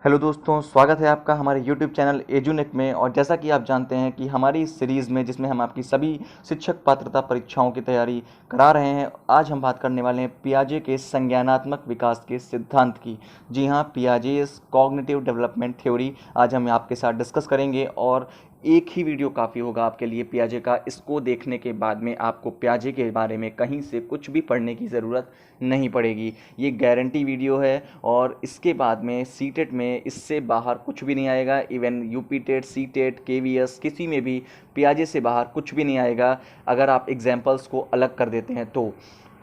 Hello दोस्तों, स्वागत है आपका हमारे यूट्यूब चैनल एजुनेक में। और जैसा कि आप जानते हैं कि हमारी इस सीरीज़ में जिसमें हम आपकी सभी शिक्षक पात्रता परीक्षाओं की तैयारी करा रहे हैं, आज हम बात करने वाले हैं पियाजे के संज्ञानात्मक विकास के सिद्धांत की। जी हाँ, पियाजेस कॉग्निटिव डेवलपमेंट थ्योरी आज हम आपके साथ डिस्कस करेंगे। और एक ही वीडियो काफ़ी होगा आपके लिए पियाजे का। इसको देखने के बाद में आपको पियाजे के बारे में कहीं से कुछ भी पढ़ने की ज़रूरत नहीं पड़ेगी। ये गारंटी वीडियो है। और इसके बाद में सीटेट में इससे बाहर कुछ भी नहीं आएगा। Even UP TET, C TET, KVS, किसी में भी पियाजे से बाहर कुछ भी नहीं आएगा अगर आप एग्जाम्पल्स को अलग कर देते हैं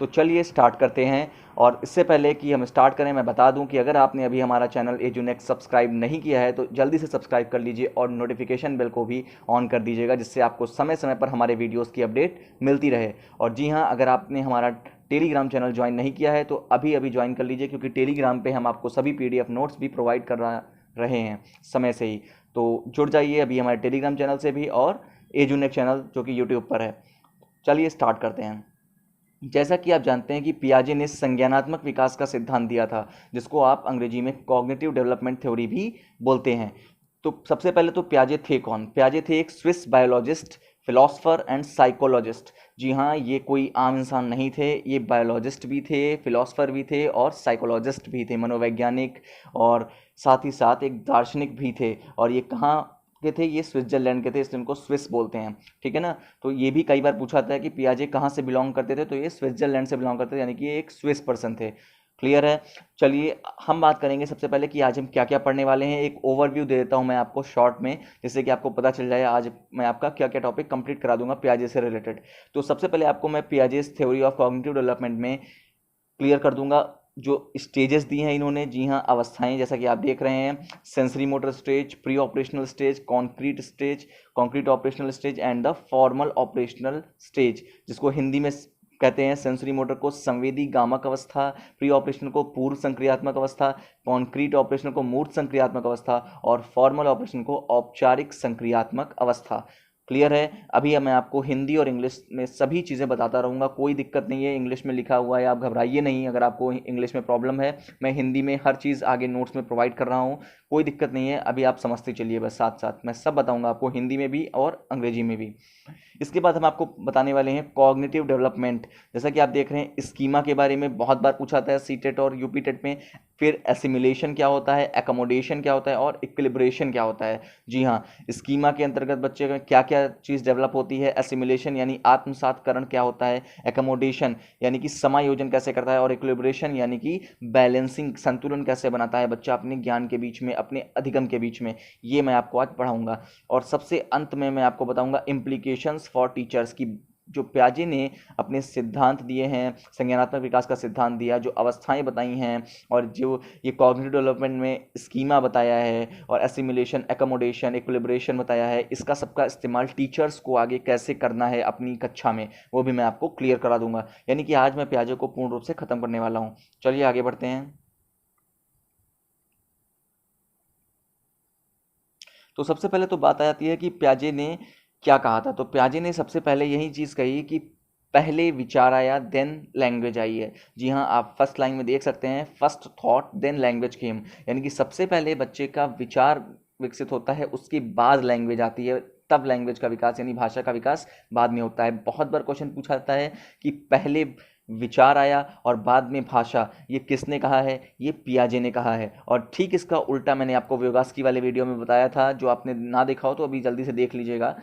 तो चलिए स्टार्ट करते हैं। और इससे पहले कि हम स्टार्ट करें, मैं बता दूं कि अगर आपने अभी हमारा चैनल एजुनेक्स सब्सक्राइब नहीं किया है तो जल्दी से सब्सक्राइब कर लीजिए और नोटिफिकेशन बेल को भी ऑन कर दीजिएगा, जिससे आपको समय समय पर हमारे वीडियोस की अपडेट मिलती रहे। और जी हाँ, अगर आपने हमारा टेलीग्राम चैनल ज्वाइन नहीं किया है तो अभी अभी ज्वाइन कर लीजिए, क्योंकि टेलीग्राम पे हम आपको सभी पीडीएफ नोट्स भी प्रोवाइड रहे हैं समय से ही। तो जुड़ जाइए अभी हमारे टेलीग्राम चैनल से भी और एजुनेक चैनल जो कि यूट्यूब पर है। चलिए स्टार्ट करते हैं। जैसा कि आप जानते हैं कि पियाजे ने संज्ञानात्मक विकास का सिद्धांत दिया था, जिसको आप अंग्रेजी में कॉग्निटिव डेवलपमेंट थ्योरी भी बोलते हैं। तो सबसे पहले तो पियाजे थे कौन? पियाजे थे एक Swiss biologist, philosopher and psychologist. जी हाँ, ये कोई आम इंसान नहीं थे। ये बायोलॉजिस्ट भी थे, फिलोसफर भी थे और साइकोलॉजिस्ट भी थे, मनोवैज्ञानिक, और साथ ही साथ एक दार्शनिक भी थे। और ये कहाँ के थे? ये स्विट्जरलैंड के थे, इसलिए उनको स्विस बोलते हैं। ठीक है ना? तो ये भी कई बार पूछा था कि पियाजे कहाँ से बिलोंग करते थे, तो ये स्विट्जरलैंड से बिलोंग करते थे, यानी कि ये एक स्विस पर्सन थे। क्लियर है? चलिए हम बात करेंगे सबसे पहले कि आज हम क्या क्या पढ़ने वाले हैं। एक ओवरव्यू दे देता हूं मैं आपको शॉर्ट में, जिससे कि आपको पता चल जाए आज मैं आपका क्या क्या टॉपिक कंप्लीट करा दूंगा पियाजे से रिलेटेड। तो सबसे पहले आपको मैं Piaget's theory of cognitive development में क्लियर कर दूंगा जो स्टेजेस दी हैं इन्होंने। जी हाँ, अवस्थाएं जैसा कि आप देख रहे हैं, sensory motor stage, pre operational stage, concrete operational stage and the formal operational stage, जिसको हिंदी में कहते हैं सेंसरी मोटर को संवेदी गामक अवस्था, प्री ऑपरेशनल को पूर्व संक्रियात्मक अवस्था, कॉन्क्रीट ऑपरेशनल को मूर्त संक्रियात्मक अवस्था और फॉर्मल ऑपरेशन को औपचारिक संक्रियात्मक अवस्था। क्लियर है? अभी मैं आपको हिंदी और इंग्लिश में सभी चीज़ें बताता रहूँगा, कोई दिक्कत नहीं है। इंग्लिश में लिखा हुआ है, आप घबराइए नहीं। अगर आपको इंग्लिश में प्रॉब्लम है, मैं हिंदी में हर चीज़ आगे नोट्स में प्रोवाइड कर रहा हूँ, कोई दिक्कत नहीं है। अभी आप समझते चलिए, बस साथ साथ मैं सब बताऊँगा आपको, हिंदी में भी और अंग्रेजी में भी। इसके बाद हम आपको बताने वाले हैं कॉग्निटिव डेवलपमेंट। जैसा कि आप देख रहे हैं, स्कीमा के बारे में बहुत बार पूछा था सीटेट और यूपी टेट में। फिर एसिमिलेशन क्या होता है, एकोमोडेशन क्या होता है और इक्विलिब्रेशन क्या होता है। जी हाँ, स्कीमा के अंतर्गत बच्चे में क्या क्या चीज़ डेवलप होती है। एसिमिलेशन यानी आत्मसातकरण क्या होता है, एकोमोडेशन यानी कि समायोजन कैसे करता है, और इक्विलिब्रेशन यानी कि बैलेंसिंग, संतुलन कैसे बनाता है बच्चा अपने ज्ञान के बीच में, अपने अधिगम के बीच में। ये मैं आपको आज पढ़ाऊंगा। और सबसे अंत में मैं आपको बताऊंगा इम्प्लीकेशंस फॉर टीचर्स की। जो पियाजे ने अपने सिद्धांत दिए हैं, संज्ञानात्मक विकास का सिद्धांत दिया, जो अवस्थाएं बताई हैं, और जो ये कॉग्निटिव डेवलपमेंट में स्कीमा बताया है, और एसिमिलेशन, एकोमोडेशन, इक्विलिब्रेशन बताया है, इसका सबका इस्तेमाल टीचर्स को आगे कैसे करना है अपनी कक्षा में, वो भी मैं आपको क्लियर करा दूंगा। यानी कि आज मैं पियाजे को पूर्ण रूप से खत्म करने वाला हूँ। चलिए आगे बढ़ते हैं। तो सबसे पहले तो बात आ जाती है कि पियाजे ने क्या कहा था। तो पियाजे ने सबसे पहले यही चीज़ कही कि पहले विचार आया देन लैंग्वेज आई है। जी हाँ, आप फर्स्ट लाइन में देख सकते हैं, फर्स्ट थॉट देन लैंग्वेज केम, यानी कि सबसे पहले बच्चे का विचार विकसित होता है, उसके बाद लैंग्वेज आती है, तब लैंग्वेज का विकास यानी भाषा का विकास बाद में होता है। बहुत बार क्वेश्चन पूछा जाता है कि पहले विचार आया और बाद में भाषा, ये किसने कहा है? ये पियाजे ने कहा है। और ठीक इसका उल्टा मैंने आपको व्योगास्की वाले वीडियो में बताया था, जो आपने ना देखा हो तो अभी जल्दी से देख लीजिएगा,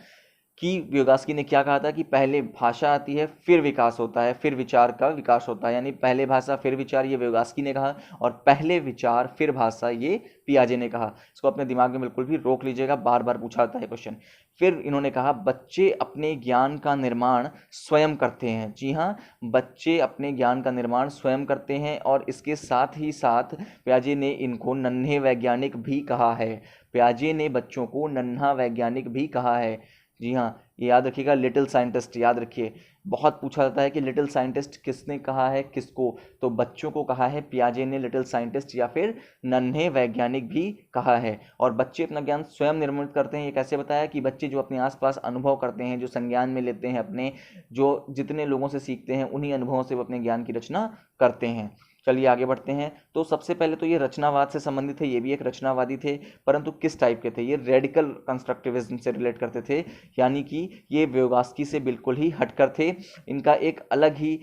कि व्योगास्की ने क्या कहा था कि पहले भाषा आती है फिर विकास होता है, फिर विचार का विकास होता है। यानी पहले भाषा फिर विचार, ये व्योगास्की ने कहा, और पहले विचार फिर भाषा, ये पियाजे ने कहा। इसको अपने दिमाग में बिल्कुल भी रोक लीजिएगा, बार बार पूछा जाता है क्वेश्चन। फिर इन्होंने कहा बच्चे अपने ज्ञान का निर्माण स्वयं करते हैं। जी हाँ, बच्चे अपने ज्ञान का निर्माण स्वयं करते हैं। और इसके साथ ही साथ पियाजे ने इनको नन्हे वैज्ञानिक भी कहा है। पियाजे ने बच्चों को नन्हा वैज्ञानिक भी कहा है। जी हाँ, ये याद रखिएगा, लिटिल साइंटिस्ट याद रखिए। बहुत पूछा जाता है कि लिटिल साइंटिस्ट किसने कहा है, किसको? तो बच्चों को कहा है पियाजे ने लिटिल साइंटिस्ट, या फिर नन्हे वैज्ञानिक भी कहा है। और बच्चे अपना ज्ञान स्वयं निर्मित करते हैं। ये कैसे बताया कि बच्चे जो अपने आसपास अनुभव करते हैं, जो संज्ञान में लेते हैं, अपने जो जितने लोगों से सीखते हैं, उन्हीं अनुभवों से वो अपने ज्ञान की रचना करते हैं। चलिए आगे बढ़ते हैं। तो सबसे पहले तो ये रचनावाद से संबंधित है, ये भी एक रचनावादी थे, परंतु किस टाइप के थे? ये रेडिकल कंस्ट्रक्टिविज्म से रिलेट करते थे, यानी कि ये व्यवस्थी से बिल्कुल ही हटकर थे। इनका एक अलग ही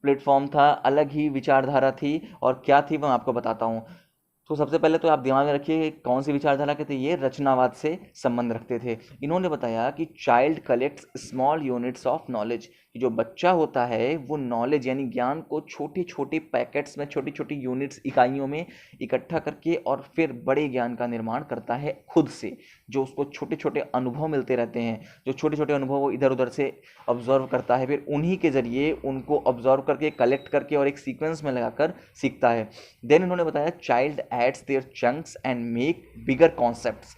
प्लेटफॉर्म था, अलग ही विचारधारा थी, और क्या थी वो मैं आपको बताता हूँ। तो सबसे पहले तो आप दिमाग में रखिए कौन सी विचारधारा के थे। ये रचनावाद से संबंध रखते थे। इन्होंने बताया कि child collects small units of knowledge, कि जो बच्चा होता है वो नॉलेज यानी ज्ञान को छोटे छोटे पैकेट्स में, छोटी छोटी यूनिट्स, इकाइयों में इकट्ठा करके और फिर बड़े ज्ञान का निर्माण करता है खुद से। जो उसको छोटे छोटे अनुभव मिलते रहते हैं, जो छोटे छोटे अनुभव वो इधर उधर से ऑब्जर्व करता है, फिर उन्हीं के जरिए उनको ऑब्जर्व करके, कलेक्ट करके और एक सीक्वेंस में लगाकर सीखता है। देन उन्होंने बताया child adds their chunks and make bigger concepts.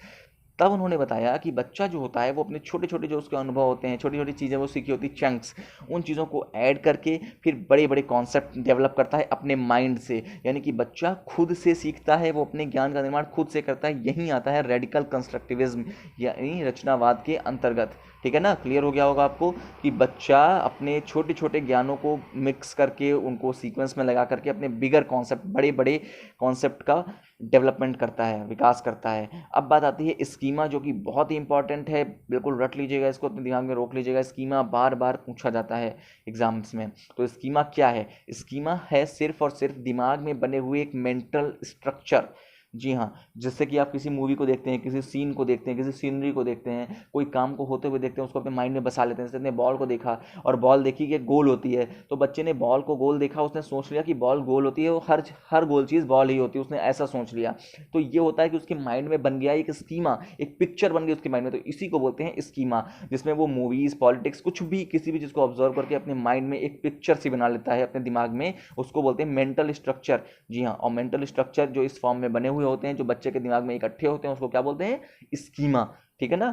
तब उन्होंने बताया कि बच्चा जो होता है वो अपने छोटे छोटे जो उसके अनुभव होते हैं, छोटी छोटी चीज़ें वो सीखी होती चंक्स, उन चीज़ों को ऐड करके फिर बड़े बड़े कॉन्सेप्ट डेवलप करता है अपने माइंड से। यानी कि बच्चा खुद से सीखता है, वो अपने ज्ञान का निर्माण खुद से करता है। यही आता है रेडिकल कंस्ट्रक्टिविज्म यानी रचनावाद के अंतर्गत। ठीक है ना, क्लियर हो गया होगा आपको कि बच्चा अपने छोटे छोटे ज्ञानों को मिक्स करके, उनको सीक्वेंस में लगा करके अपने बिगर कॉन्सेप्ट, बड़े बड़े कॉन्सेप्ट का डेवलपमेंट करता है, विकास करता है। अब बात आती है स्कीमा, जो कि बहुत ही इंपॉर्टेंट है, बिल्कुल रट लीजिएगा इसको, अपने दिमाग में रोक लीजिएगा। स्कीमा बार बार पूछा जाता है एग्जाम्स में। तो स्कीमा क्या है? स्कीमा है सिर्फ और सिर्फ दिमाग में बने हुए एक मेंटल स्ट्रक्चर। जी हाँ, जैसे कि आप किसी मूवी को देखते हैं, किसी सीन को देखते हैं, किसी सीनरी को देखते हैं, कोई काम को होते हुए देखते हैं, उसको अपने माइंड में बसा लेते हैं। जैसे बॉल को देखा और बॉल देखी कि गोल होती है, तो बच्चे ने बॉल को गोल देखा, उसने सोच लिया कि बॉल गोल होती है, वो हर गोल चीज़ बॉल ही होती है, उसने ऐसा सोच लिया। तो ये होता है कि उसके माइंड में बन गया एक स्कीमा, एक पिक्चर बन गई उसके माइंड में। तो इसी को बोलते हैं स्कीमा, जिसमें वो मूवीज़, पॉलिटिक्स, कुछ भी, किसी भी चीज़ को ऑब्जर्व करके अपने माइंड में एक पिक्चर सी बना लेता है अपने दिमाग में, उसको बोलते हैं मेंटल स्ट्रक्चर। जी हाँ, और मेंटल स्ट्रक्चर जो इस फॉर्म में बने हुए होते हैं, जो बच्चे के दिमाग में इकट्ठे होते हैं, उसको क्या बोलते हैं? स्कीमा। ठीक है ना।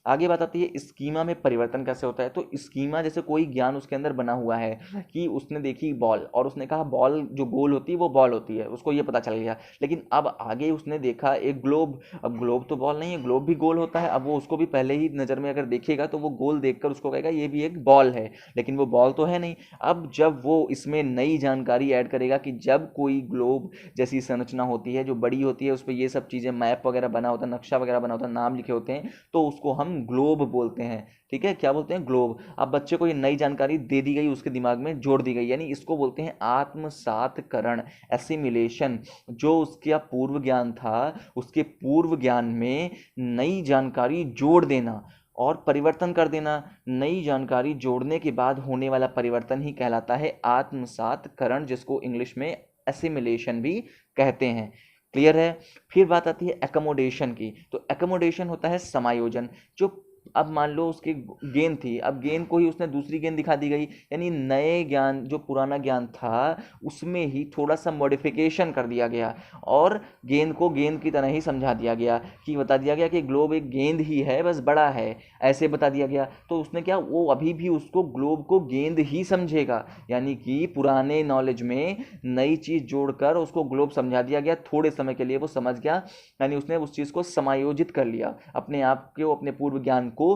आगे बात आती है स्कीमा में परिवर्तन कैसे होता है। तो स्कीमा जैसे कोई ज्ञान उसके अंदर बना हुआ है कि उसने देखी बॉल और उसने कहा बॉल जो गोल होती है वो बॉल होती है, उसको ये पता चल गया। लेकिन अब आगे उसने देखा एक ग्लोब, अब ग्लोब तो बॉल नहीं है, ग्लोब भी गोल होता है। अब वो उसको भी पहले ही नज़र में अगर देखेगा तो वो गोल देखकर उसको कहेगा ये भी एक बॉल है, लेकिन वो बॉल तो है नहीं। अब जब वो इसमें नई जानकारी ऐड करेगा कि जब कोई ग्लोब जैसी संरचना होती है जो बड़ी होती है, उस पर ये सब चीज़ें, मैप वगैरह बना होता है, नक्शा वगैरह बना होता है, नाम लिखे होते हैं, तो उसको हम ग्लोब बोलते हैं। ठीक है, क्या बोलते हैं? ग्लोब। अब बच्चे को ये नई जानकारी दे दी गई, उसके दिमाग में जोड़ दी गई, यानी इसको बोलते हैं आत्मसातकरण, एसिमिलेशन। जो उसका पूर्व ज्ञान था, उसके पूर्व ज्ञान में नई जानकारी जोड़ देना और परिवर्तन कर देना। नई जानकारी जोड़ने के बाद होने वाला परिवर्तन ही कहलाता है आत्मसातकरण, जिसको इंग्लिश में एसिमिलेशन भी कहते हैं। क्लियर है। फिर बात आती है एकोमोडेशन की। तो एकोमोडेशन होता है समायोजन। जो अब मान लो उसकी गेंद थी, अब गेंद को ही उसने दूसरी गेंद दिखा दी गई, यानी नए ज्ञान, जो पुराना ज्ञान था उसमें ही थोड़ा सा मॉडिफिकेशन कर दिया गया और गेंद को गेंद की तरह ही समझा दिया गया, कि बता दिया गया कि ग्लोब एक गेंद ही है, बस बड़ा है, ऐसे बता दिया गया। तो उसने क्या, वो अभी भी उसको ग्लोब को गेंद ही समझेगा, यानी कि पुराने नॉलेज में नई चीज़ जोड़कर उसको ग्लोब समझा दिया गया, थोड़े समय के लिए वो समझ गया, यानी उसने उस चीज़ को समायोजित कर लिया, अपने आप को, अपने पूर्व ज्ञान को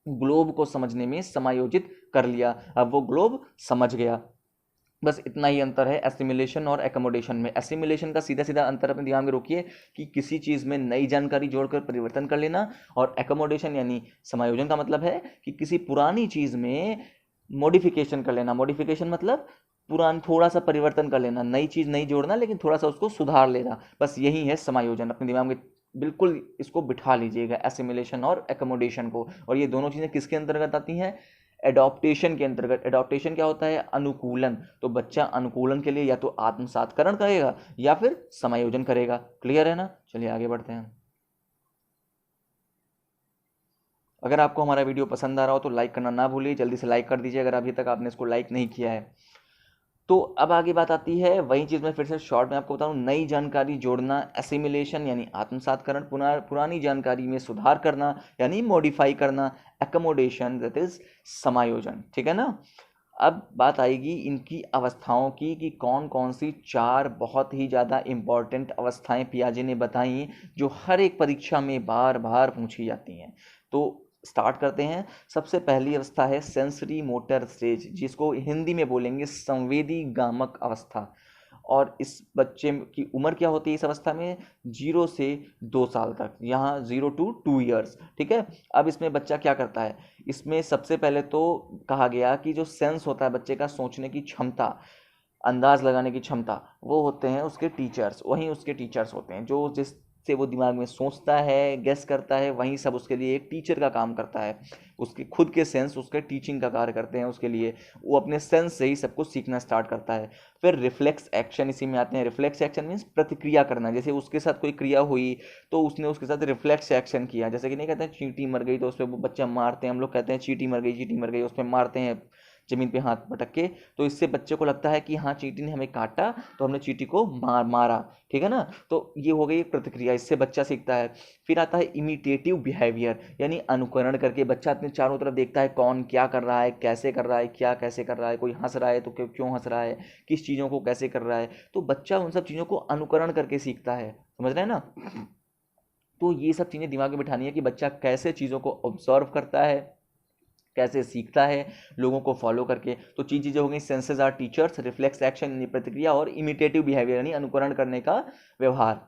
ग्लोब को समझने में समायोजित कर लिया। अब वो ग्लोब समझ गया। बस इतना ही अंतर है एसिमिलेशन और एकोमोडेशन में। एसिमिलेशन का सीधा सीधा अंतर अपने दिमाग में रखिए कि किसी चीज़ में नई जानकारी जोड़कर परिवर्तन कर लेना, और एकोमोडेशन यानी समायोजन का मतलब है कि किसी पुरानी चीज़ में मॉडिफिकेशन कर लेना। मॉडिफिकेशन मतलब पुरान थोड़ा सा परिवर्तन कर लेना, नई चीज़ नहीं जोड़ना लेकिन थोड़ा सा उसको सुधार लेना, बस यही है समायोजन। अपने दिमाग में बिल्कुल इसको बिठा लीजिएगा, एसिमिलेशन और एकोमोडेशन को। और ये दोनों चीज़ें किसके अंतर्गत आती हैं? एडॉप्टेशन के अंतर्गत। एडॉप्टेशन क्या होता है? अनुकूलन। तो बच्चा अनुकूलन के लिए या तो आत्मसातकरण करेगा या फिर समायोजन करेगा। क्लियर है ना। चलिए आगे बढ़ते हैं। अगर आपको हमारा वीडियो पसंद आ रहा हो तो लाइक करना ना भूलिए, जल्दी से लाइक कर दीजिए अगर अभी तक आपने इसको लाइक नहीं किया है। तो अब आगे बात आती है, वही चीज़ मैं फिर से शॉर्ट में आपको बताऊँ, नई जानकारी जोड़ना, एसिमिलेशन यानी आत्मसातकरण, पुरानी जानकारी में सुधार करना यानी मॉडिफाई करना, एकोमोडेशन दैट इज समायोजन। ठीक है ना। अब बात आएगी इनकी अवस्थाओं की, कि कौन कौन सी चार बहुत ही ज़्यादा इम्पॉर्टेंट अवस्थाएं पियाजे ने बताई जो हर एक परीक्षा में बार बार पूछी जाती हैं। तो स्टार्ट करते हैं। सबसे पहली अवस्था है सेंसरी मोटर स्टेज, जिसको हिंदी में बोलेंगे संवेदी गामक अवस्था। और इस बच्चे की उम्र क्या होती है इस अवस्था में, 0 से 2 साल तक, यहाँ 0 to 2 ईयर्स। ठीक है, अब इसमें बच्चा क्या करता है, इसमें सबसे पहले तो कहा गया कि जो सेंस होता है बच्चे का, सोचने की क्षमता, अंदाज लगाने की क्षमता, वो होते हैं उसके टीचर्स, वहीं उसके टीचर्स होते हैं जो जिससे वो दिमाग में सोचता है, गेस करता है, वहीं सब उसके लिए एक टीचर का काम करता है। उसके खुद के सेंस उसके टीचिंग का कार्य करते हैं उसके लिए, वो अपने सेंस से ही सब कुछ सीखना स्टार्ट करता है। फिर रिफ्लेक्स एक्शन इसी में आते हैं। रिफ्लेक्स एक्शन मीन्स प्रतिक्रिया करना, जैसे उसके साथ कोई क्रिया हुई तो उसने उसके साथ रिफ्लेक्स एक्शन किया। जैसे कि नहीं कहते हैं चींटी मर गई तो उस पर वो बच्चा मारते हैं, हम लोग कहते हैं चींटी मर गई, चींटी मर गई, उस पर मारते हैं जमीन पे हाथ पटक के, तो इससे बच्चे को लगता है कि हाँ चींटी ने हमें काटा तो हमने चींटी को मारा। ठीक है ना, तो ये हो गई एक प्रतिक्रिया, इससे बच्चा सीखता है। फिर आता है इमिटेटिव बिहेवियर, यानी अनुकरण करके बच्चा अपने चारों तरफ देखता है कौन क्या कर रहा है, कैसे कर रहा है, क्या कैसे कर रहा है, कोई हंस रहा है तो क्यों हंस रहा है, किस चीज़ों को कैसे कर रहा है, तो बच्चा उन सब चीज़ों को अनुकरण करके सीखता है। समझ रहे हैं ना, तो ये सब चीज़ें दिमाग में बिठानी है कि बच्चा कैसे चीज़ों को ऑब्जर्व करता है, कैसे सीखता है लोगों को फॉलो करके। तो चीज़ें हो गई senses are teachers, reflex action यानी प्रतिक्रिया, और इमिटेटिव बिहेवियर यानी अनुकरण करने का व्यवहार।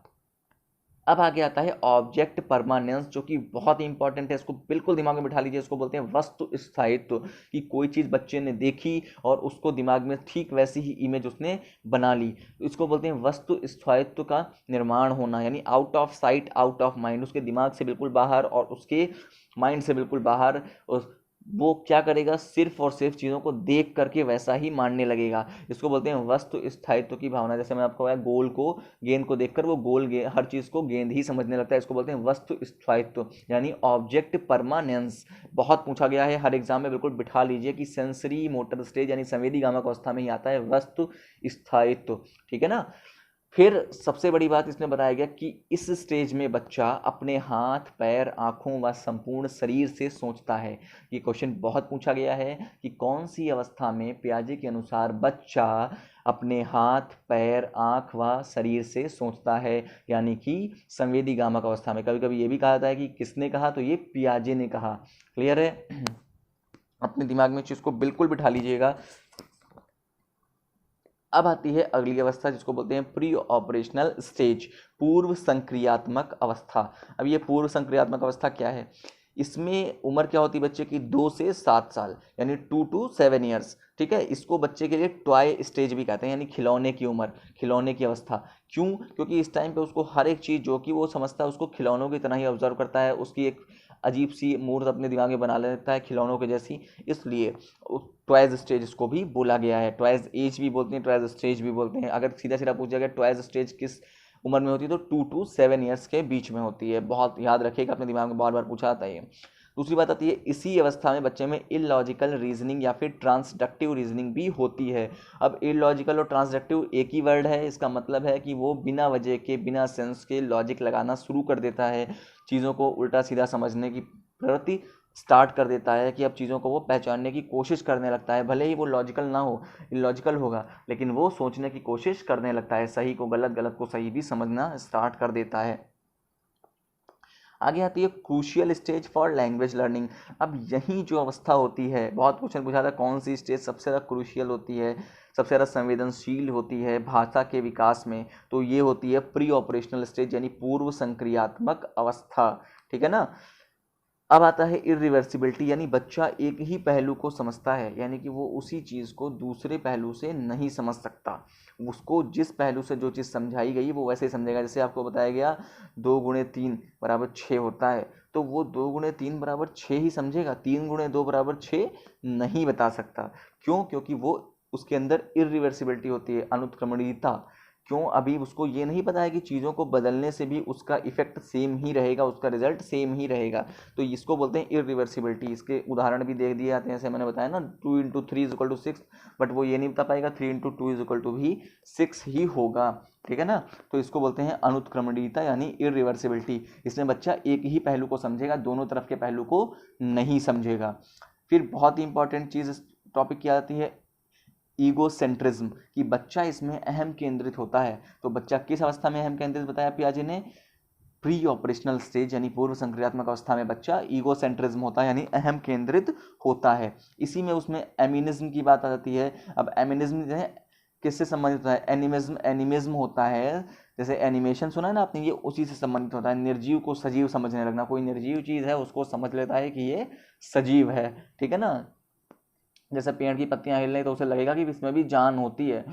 अब आगे आता है ऑब्जेक्ट परमानेंस, जो कि बहुत ही इंपॉर्टेंट है, इसको बिल्कुल दिमाग में बिठा लीजिए। इसको बोलते हैं वस्तु स्थायित्व, कि कोई चीज़ बच्चे ने देखी और उसको दिमाग में ठीक वैसी ही इमेज उसने बना ली, इसको बोलते हैं वस्तु स्थायित्व का निर्माण होना, यानी out of sight out of mind, उसके दिमाग से बिल्कुल बाहर और उसके माइंड से बिल्कुल बाहर। वो क्या करेगा, सिर्फ और सिर्फ चीज़ों को देख करके वैसा ही मानने लगेगा। इसको बोलते हैं वस्तु स्थायित्व की भावना। जैसे मैं आपको बताया, गोल को गेंद को देखकर वो हर चीज़ को गेंद ही समझने लगता है। इसको बोलते हैं वस्तु स्थायित्व यानी ऑब्जेक्ट परमानेंस। बहुत पूछा गया है हर एग्जाम में, बिल्कुल बिठा लीजिए कि सेंसरी मोटर स्टेज यानी संवेदी गामक अवस्था में ही आता है वस्तु स्थायित्व। ठीक है ना, फिर सबसे बड़ी बात इसमें बताया गया कि इस स्टेज में बच्चा अपने हाथ पैर आँखों व संपूर्ण शरीर से सोचता है। ये क्वेश्चन बहुत पूछा गया है कि कौन सी अवस्था में पियाजे के अनुसार बच्चा अपने हाथ पैर आँख व शरीर से सोचता है, यानी कि संवेदी गामक अवस्था में। कभी कभी ये भी कहा जाता है कि किसने कहा, तो ये पियाजे ने कहा। क्लियर है, अपने दिमाग में चीज़ को बिल्कुल बिठा लीजिएगा। अब आती है अगली अवस्था जिसको बोलते हैं प्री ऑपरेशनल स्टेज, पूर्व संक्रियात्मक अवस्था। अब ये पूर्व संक्रियात्मक अवस्था क्या है, इसमें उम्र क्या होती है बच्चे की, 2 से 7 साल, यानी 2 to 7 ईयर्स। ठीक है, इसको बच्चे के लिए टॉय स्टेज भी कहते हैं, यानी खिलौने की उम्र, खिलौने की अवस्था। क्यों, क्योंकि इस टाइम पे उसको हर एक चीज़ जो कि वो समझता है उसको खिलौनों की तरह ही ऑब्जर्व करता है, उसकी एक अजीब सी मूर्त अपने दिमाग में बना लेता है खिलौनों के जैसी, इसलिए टॉयज स्टेज इसको भी बोला गया है। टॉयज एज भी बोलते हैं, टॉयज स्टेज भी बोलते हैं। अगर सीधा सीधा पूछा गया टॉयज स्टेज किस उम्र में होती है, तो 2 to 7 ईयर्स के बीच में होती है। बहुत याद रखिएगा, अपने दिमाग में बार बार पूछा जाता है। दूसरी बात आती है, इसी अवस्था में बच्चे में इलॉजिकल रीजनिंग या फिर ट्रांसडक्टिव रीजनिंग भी होती है। अब इलॉजिकल और ट्रांसडक्टिव एक ही वर्ड है, इसका मतलब है कि वो बिना वजह के, बिना सेंस के लॉजिक लगाना शुरू कर देता है, चीज़ों को उल्टा सीधा समझने की प्रवृत्ति स्टार्ट कर देता है, कि अब चीज़ों को वो पहचानने की कोशिश करने लगता है। भले ही वो लॉजिकल ना हो, इलॉजिकल होगा, लेकिन वो सोचने की कोशिश करने लगता है, सही को गलत, गलत को सही भी समझना स्टार्ट कर देता है। आगे आती है crucial stage for language learning. अब यही जो अवस्था होती है, बहुत क्वेश्चन पूछा था कौन सी स्टेज सबसे ज़्यादा क्रूशियल होती है, सबसे ज़्यादा संवेदनशील होती है भाषा के विकास में, तो ये होती है प्री ऑपरेशनल स्टेज यानी पूर्व संक्रियात्मक अवस्था। ठीक है ना, अब आता है इरिवर्सिबिलिटी, यानी बच्चा एक ही पहलू को समझता है, यानी कि वो उसी चीज़ को दूसरे पहलू से नहीं समझ सकता। उसको जिस पहलू से जो चीज़ समझाई गई वो वैसे ही समझेगा। जैसे आपको बताया गया 2 गुणे 3 बराबर 6 होता है, तो वो 2 गुणे 3 बराबर 6 ही समझेगा, 3 गुणे 2 बराबर 6 नहीं बता सकता। क्यों, क्योंकि वो उसके अंदर इरिवर्सिबिलिटी होती है, अनुत्क्रमणीयता। क्यों, अभी उसको ये नहीं पता है कि चीज़ों को बदलने से भी उसका इफेक्ट सेम ही रहेगा, उसका रिजल्ट सेम ही रहेगा, तो इसको बोलते हैं इरिवर्सिबिलिटी। इसके उदाहरण भी दे दिए जाते हैं, जैसे मैंने बताया ना 2 × 3 = 6, बट वो ये नहीं बता पाएगा 3 × 2 = भी 6 ही होगा। ठीक है ना, तो इसको बोलते हैं अनुत्क्रमणीयता यानी इरिवर्सिबिलिटी। इसमें बच्चा एक ही पहलू को समझेगा, दोनों तरफ के पहलू को नहीं समझेगा। फिर बहुत ही इंपॉर्टेंट चीज़ इस टॉपिक की आती है ईगोसेंट्रिज्म, कि बच्चा इसमें अहम केंद्रित होता है। तो बच्चा किस अवस्था में अहम केंद्रित बताया पियाजे ने, प्री ऑपरेशनल स्टेज यानी पूर्व संक्रियात्मक अवस्था में बच्चा ईगोसेंट्रिज्म होता है, यानी अहम केंद्रित होता है। इसी में उसमें एमिनिज्म की बात आ जाती है। अब एमिनिज्म किससे संबंधित होता है? एनिमिज्म, एनिमिज्म होता है, जैसे एनिमेशन सुना है ना आपने, ये उसी से संबंधित होता है। निर्जीव को सजीव समझने लगना, कोई निर्जीव चीज़ है उसको समझ लेता है कि ये सजीव है, ठीक है ना। जैसे पेड़ की पत्तियां हिल रही तो उसे लगेगा कि इसमें भी जान होती है,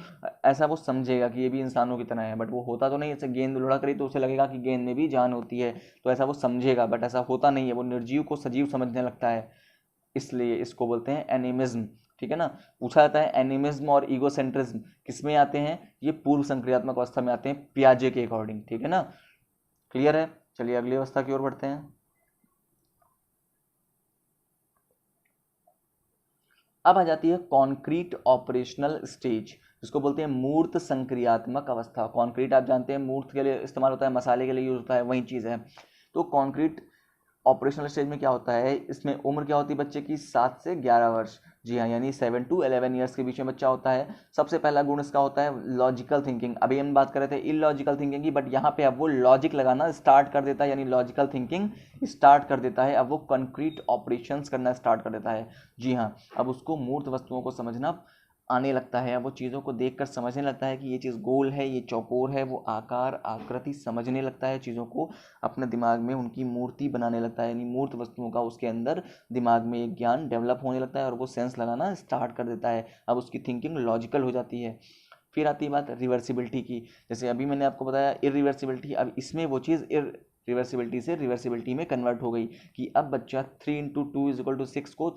ऐसा वो समझेगा कि ये भी इंसानों की तरह है, बट वो होता तो नहीं है। जैसे गेंद लुढ़क रही तो उसे लगेगा कि गेंद में भी जान होती है, तो ऐसा वो समझेगा, बट ऐसा होता नहीं है, वो निर्जीव को सजीव समझने लगता है, इसलिए इसको बोलते हैं एनिमिज्म, ठीक है ना। पूछा जाता है एनिमिज्म और ईगोसेंट्रिज्म किस में आते हैं? ये पूर्व संक्रियात्मक अवस्था में आते हैं पियाजे के अकॉर्डिंग, ठीक है ना। क्लियर है? चलिए अगली अवस्था की ओर बढ़ते हैं। अब आ जाती है कॉन्क्रीट ऑपरेशनल स्टेज, जिसको बोलते हैं मूर्त संक्रियात्मक अवस्था। कॉन्क्रीट आप जानते हैं मूर्त के लिए इस्तेमाल होता है, मसाले के लिए यूज होता है, वही चीज़ है। तो कॉन्क्रीट ऑपरेशनल स्टेज में क्या होता है, इसमें उम्र क्या होती है बच्चे की? 7 से 11 वर्ष, जी हाँ, यानी 7 to 11 ईयर्स के बीच में बच्चा होता है। सबसे पहला गुण इसका होता है लॉजिकल थिंकिंग। अभी हम बात कर रहे थे इलॉजिकल थिंकिंग की, बट यहाँ पे अब वो लॉजिक लगाना स्टार्ट कर देता है, यानी लॉजिकल थिंकिंग स्टार्ट कर देता है। अब वो कंक्रीट ऑपरेशंस करना स्टार्ट कर देता है, जी हाँ। अब उसको मूर्त वस्तुओं को समझना आने लगता है, अब वो चीज़ों को देखकर समझने लगता है कि ये चीज़ गोल है, ये चौकोर है, वो आकार आकृति समझने लगता है, चीज़ों को अपने दिमाग में उनकी मूर्ति बनाने लगता है, यानी मूर्त वस्तुओं का उसके अंदर दिमाग में एक ज्ञान डेवलप होने लगता है और वो सेंस लगाना स्टार्ट कर देता है। अब उसकी थिंकिंग लॉजिकल हो जाती है। फिर आती है बात रिवर्सिबिलिटी की। जैसे अभी मैंने आपको बताया इरिवर्सिबिलिटी, अब इसमें वो चीज़ रिवर्सिबिलिटी से रिवर्सिबिलिटी में कन्वर्ट हो गई कि अब बच्चा 3 into 2 = 6 को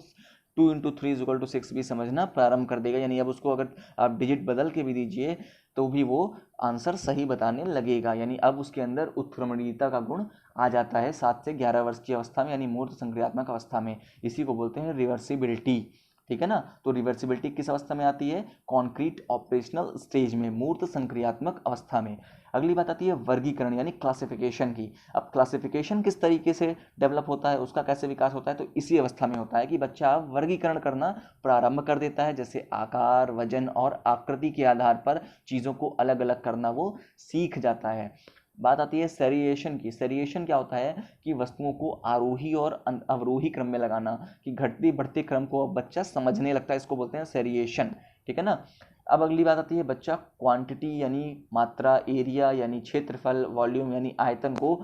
2 into 3 = 6 भी समझना प्रारंभ कर देगा, यानी अब उसको अगर आप डिजिट बदल के भी दीजिए तो भी वो आंसर सही बताने लगेगा, यानी अब उसके अंदर उत्क्रमणीयता का गुण आ जाता है 7 से 11 वर्ष की अवस्था में, यानी मूर्त संक्रियात्मक अवस्था में। इसी को बोलते हैं रिवर्सिबिलिटी, ठीक है ना। तो रिवर्सिबिलिटी किस अवस्था में आती है? कॉन्क्रीट ऑपरेशनल स्टेज में, मूर्त संक्रियात्मक अवस्था में। अगली बात आती है वर्गीकरण यानी क्लासिफिकेशन की। अब क्लासिफिकेशन किस तरीके से डेवलप होता है, उसका कैसे विकास होता है? तो इसी अवस्था में होता है कि बच्चा वर्गीकरण करना प्रारंभ कर देता है, जैसे आकार, वजन और आकृति के आधार पर चीज़ों को अलग अलग करना वो सीख जाता है। बात आती है सेरिएशन की। सेरिएशन क्या होता है कि वस्तुओं को आरोही और अवरोही क्रम में लगाना, कि घटती बढ़ते क्रम को अब बच्चा समझने लगता है, इसको बोलते हैं सेरिएशन, ठीक है ना। अब अगली बात आती है बच्चा क्वांटिटी यानी मात्रा, एरिया यानी क्षेत्रफल, वॉल्यूम यानी आयतन को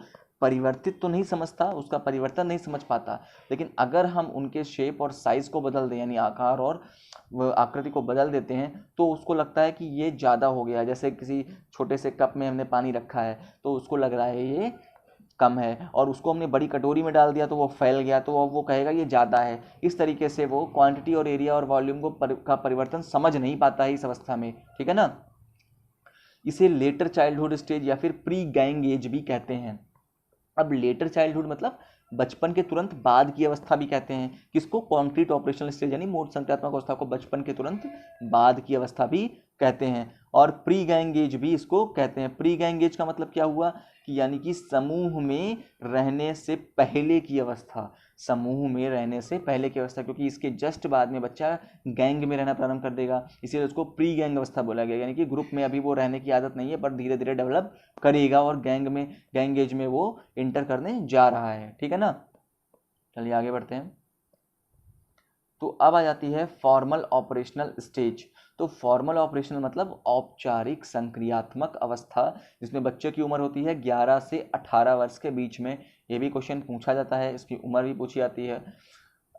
परिवर्तित तो नहीं समझता, उसका परिवर्तन नहीं समझ पाता, लेकिन अगर हम उनके शेप और साइज को बदल दें, यानी आकार और आकृति को बदल देते हैं, तो उसको लगता है कि ये ज़्यादा हो गया। जैसे किसी छोटे से कप में हमने पानी रखा है तो उसको लग रहा है ये कम है, और उसको हमने बड़ी कटोरी में डाल दिया तो वो फैल गया, तो अब वो कहेगा ये ज़्यादा है। इस तरीके से वो क्वांटिटी और एरिया और वॉल्यूम को का परिवर्तन समझ नहीं पाता है इस अवस्था में, ठीक है ना। इसे लेटर चाइल्डहुड स्टेज या फिर प्री गैंग एज भी कहते हैं। अब लेटर चाइल्डहुड मतलब बचपन के तुरंत बाद की अवस्था भी कहते हैं। किसको? कॉन्क्रीट ऑपरेशनल स्टेज यानी मूर्त संक्रियात्मक अवस्था को बचपन के तुरंत बाद की अवस्था भी कहते हैं। और प्री गैंग एज भी इसको कहते हैं। प्री गैंग एज का मतलब क्या हुआ कि यानी कि समूह में रहने से पहले की अवस्था, समूह में रहने से पहले की अवस्था, क्योंकि इसके जस्ट बाद में बच्चा गैंग में रहना प्रारंभ कर देगा, इसीलिए उसको प्री गैंग अवस्था बोला गया। यानी कि ग्रुप में अभी वो रहने की आदत नहीं है, पर धीरे धीरे डेवलप करेगा और गैंग एज में वो इंटर करने जा रहा है, ठीक है ना। चलिए आगे बढ़ते हैं। तो अब आ जाती है फॉर्मल ऑपरेशनल स्टेज। तो फॉर्मल ऑपरेशनल मतलब औपचारिक संक्रियात्मक अवस्था, जिसमें बच्चे की उम्र होती है 11 से 18 वर्ष के बीच में। ये भी क्वेश्चन पूछा जाता है, इसकी उम्र भी पूछी जाती है।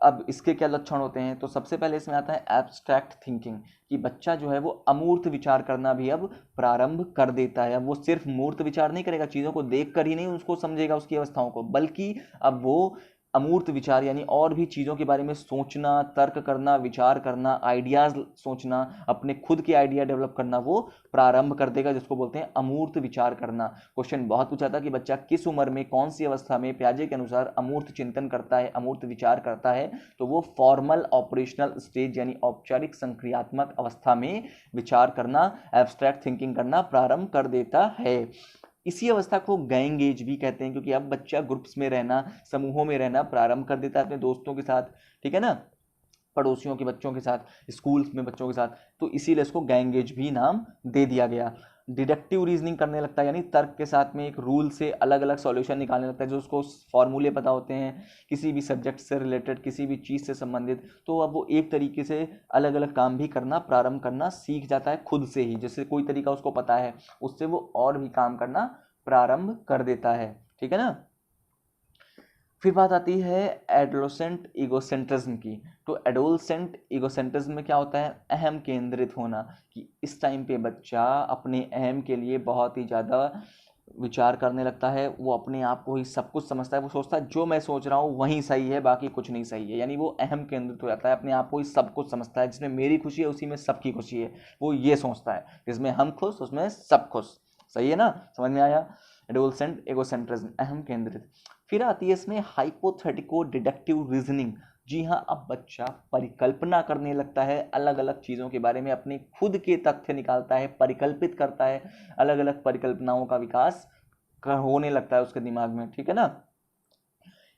अब इसके क्या लक्षण होते हैं? तो सबसे पहले इसमें आता है एब्स्ट्रैक्ट थिंकिंग, कि बच्चा जो है वो अमूर्त विचार करना भी अब प्रारंभ कर देता है। अब वो सिर्फ मूर्त विचार नहीं करेगा, चीज़ों को देख कर ही नहीं उसको समझेगा उसकी अवस्थाओं को, बल्कि अब वो अमूर्त विचार यानी और भी चीज़ों के बारे में सोचना, तर्क करना, विचार करना, आइडियाज़ सोचना, अपने खुद के आइडिया डेवलप करना वो प्रारंभ कर देगा, जिसको बोलते हैं अमूर्त विचार करना। क्वेश्चन बहुत पूछा था कि बच्चा किस उम्र में कौन सी अवस्था में पियाजे के अनुसार अमूर्त चिंतन करता है, अमूर्त विचार करता है? तो वो फॉर्मल ऑपरेशनल स्टेज यानी औपचारिक संक्रियात्मक अवस्था में विचार करना, एब्स्ट्रैक्ट थिंकिंग करना प्रारंभ कर देता है। इसी अवस्था को गैंग एज भी कहते हैं, क्योंकि अब बच्चा ग्रुप्स में रहना, समूहों में रहना प्रारंभ कर देता है अपने दोस्तों के साथ, ठीक है ना, पड़ोसियों के बच्चों के साथ, स्कूल्स में बच्चों के साथ, तो इसीलिए इसको गैंग एज भी नाम दे दिया गया। डिडक्टिव रीजनिंग करने लगता है, यानी तर्क के साथ में एक रूल से अलग अलग सॉल्यूशन निकालने लगता है, जो उसको फॉर्मूले पता होते हैं किसी भी सब्जेक्ट से रिलेटेड, किसी भी चीज़ से संबंधित, तो अब वो एक तरीके से अलग अलग काम भी करना प्रारंभ करना सीख जाता है खुद से ही। जैसे कोई तरीका उसको पता है, उससे वो और भी काम करना प्रारंभ कर देता है, ठीक है ना। फिर बात आती है एडोलसेंट ईगोसेंट्रिज्म की। तो एडोलसेंट ईगोसेंट्रिज्म में क्या होता है, अहम केंद्रित होना, कि इस टाइम पे बच्चा अपने अहम के लिए बहुत ही ज़्यादा विचार करने लगता है, वो अपने आप को ही सब कुछ समझता है, वो सोचता है जो मैं सोच रहा हूँ वही सही है, बाकी कुछ नहीं सही है, यानी वो अहम केंद्रित हो जाता है, अपने आप को ही सब कुछ समझता है, जिसमें मेरी खुशी है उसी में सबकी खुशी है, वो ये सोचता है, जिसमें हम खुश उसमें सब खुश। सही है ना, समझ में आया। एडोलसेंट एगोसेंट्रिज्म, अहम केंद्रित। फिर आती है इसमें हाइपोथेटिको डिडक्टिव रीजनिंग। जी हाँ, अब बच्चा परिकल्पना करने लगता है, अलग अलग चीज़ों के बारे में अपने खुद के तथ्य निकालता है, परिकल्पित करता है, अलग अलग परिकल्पनाओं का विकास होने लगता है उसके दिमाग में, ठीक है ना।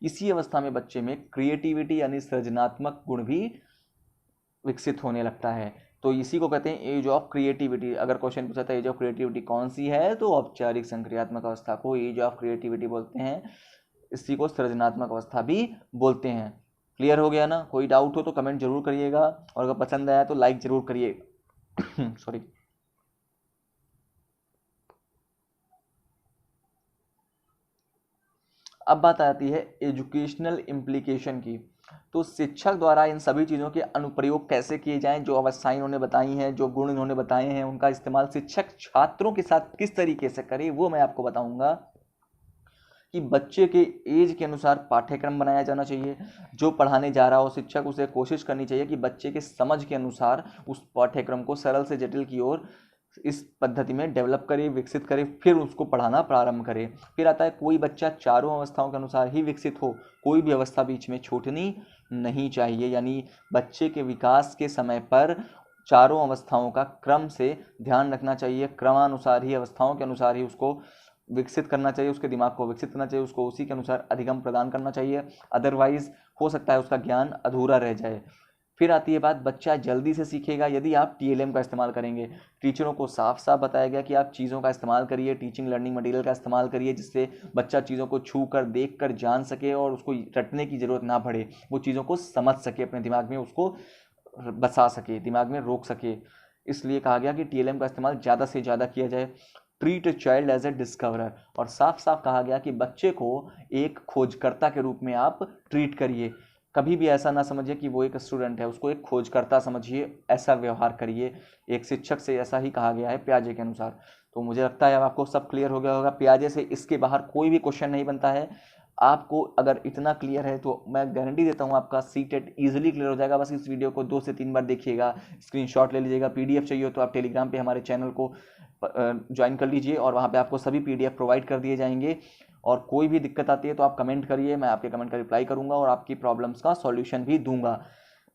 इसी अवस्था में बच्चे में क्रिएटिविटी यानी सृजनात्मक गुण भी विकसित होने लगता है। तो इसी को कहते हैं एज ऑफ क्रिएटिविटी। अगर क्वेश्चन पूछा था एज ऑफ क्रिएटिविटी कौन सी है, तो औपचारिक संक्रियात्मक अवस्था को एज ऑफ क्रिएटिविटी बोलते हैं, इसी को सृजनात्मक अवस्था भी बोलते हैं। क्लियर हो गया ना। कोई डाउट हो तो कमेंट जरूर करिएगा, और अगर पसंद आया तो लाइक जरूर करिएगा। सॉरी। अब बात आती है एजुकेशनल इम्प्लीकेशन की। तो शिक्षक द्वारा इन सभी चीज़ों के अनुप्रयोग कैसे किए जाएं, जो अवस्थाएं इन्होंने बताई हैं, जो गुण इन्होंने बताए हैं, उनका इस्तेमाल शिक्षक छात्रों के साथ किस तरीके से करे, वो मैं आपको बताऊंगा। कि बच्चे के एज के अनुसार पाठ्यक्रम बनाया जाना चाहिए, जो पढ़ाने जा रहा हो शिक्षक उसे कोशिश करनी चाहिए कि बच्चे के समझ के अनुसार उस पाठ्यक्रम को सरल से जटिल की ओर इस पद्धति में डेवलप करे, विकसित करे, फिर उसको पढ़ाना प्रारंभ करे। फिर आता है कोई बच्चा चारों अवस्थाओं के अनुसार ही विकसित हो, कोई भी अवस्था बीच में छूटनी नहीं चाहिए, यानी बच्चे के विकास के समय पर चारों अवस्थाओं का क्रम से ध्यान रखना चाहिए, क्रमानुसार ही, अवस्थाओं के अनुसार ही उसको विकसित करना चाहिए, उसके दिमाग को विकसित करना चाहिए, उसको उसी के अनुसार अधिगम प्रदान करना चाहिए, अदरवाइज हो सकता है उसका ज्ञान अधूरा रह जाए। फिर आती है बात, बच्चा जल्दी से सीखेगा यदि आप टीएलएम का इस्तेमाल करेंगे। टीचरों को साफ साफ बताया गया कि आप चीज़ों का इस्तेमाल करिए, टीचिंग लर्निंग मटेरियल का इस्तेमाल करिए, जिससे बच्चा चीज़ों को छू कर देख कर जान सके और उसको रटने की ज़रूरत ना पड़े, वो चीज़ों को समझ सके, अपने दिमाग में उसको बसा सके, दिमाग में रोक सके। इसलिए कहा गया कि टीएलएम का इस्तेमाल ज़्यादा से ज़्यादा किया जाए। Treat a child as a discoverer, और साफ साफ कहा गया कि बच्चे को एक खोजकर्ता के रूप में आप ट्रीट करिए। कभी भी ऐसा ना समझिए कि वो एक स्टूडेंट है, उसको एक खोजकर्ता समझिए, ऐसा व्यवहार करिए। एक शिक्षक से ऐसा ही कहा गया है पियाजे के अनुसार। तो मुझे लगता है अब आपको सब क्लियर हो गया होगा। पियाजे से इसके बाहर कोई भी क्वेश्चन नहीं बनता है। आपको अगर इतना क्लियर है तो मैं गारंटी देता हूँ आपका सीटेट इजीली क्लियर हो जाएगा। बस इस वीडियो को 2 से 3 बार देखिएगा, स्क्रीनशॉट ले लीजिएगा। पीडीएफ चाहिए हो तो आप टेलीग्राम पे हमारे चैनल को ज्वाइन कर लीजिए, और वहाँ पे आपको सभी पीडीएफ प्रोवाइड कर दिए जाएंगे। और कोई भी दिक्कत आती है तो आप कमेंट करिए, मैं आपके कमेंट का रिप्लाई करूँगा और आपकी प्रॉब्लम्स का सॉल्यूशन भी दूंगा।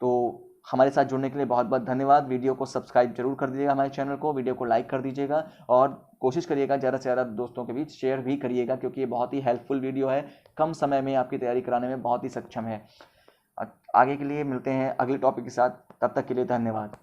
तो हमारे साथ जुड़ने के लिए बहुत बहुत धन्यवाद। वीडियो को सब्सक्राइब जरूर कर दीजिएगा हमारे चैनल को, वीडियो को लाइक कर दीजिएगा, और कोशिश करिएगा ज़्यादा से ज़्यादा दोस्तों के बीच शेयर भी करिएगा, क्योंकि ये बहुत ही हेल्पफुल वीडियो है, कम समय में आपकी तैयारी कराने में बहुत ही सक्षम है। आगे के लिए मिलते हैं अगले टॉपिक के साथ, तब तक के लिए धन्यवाद।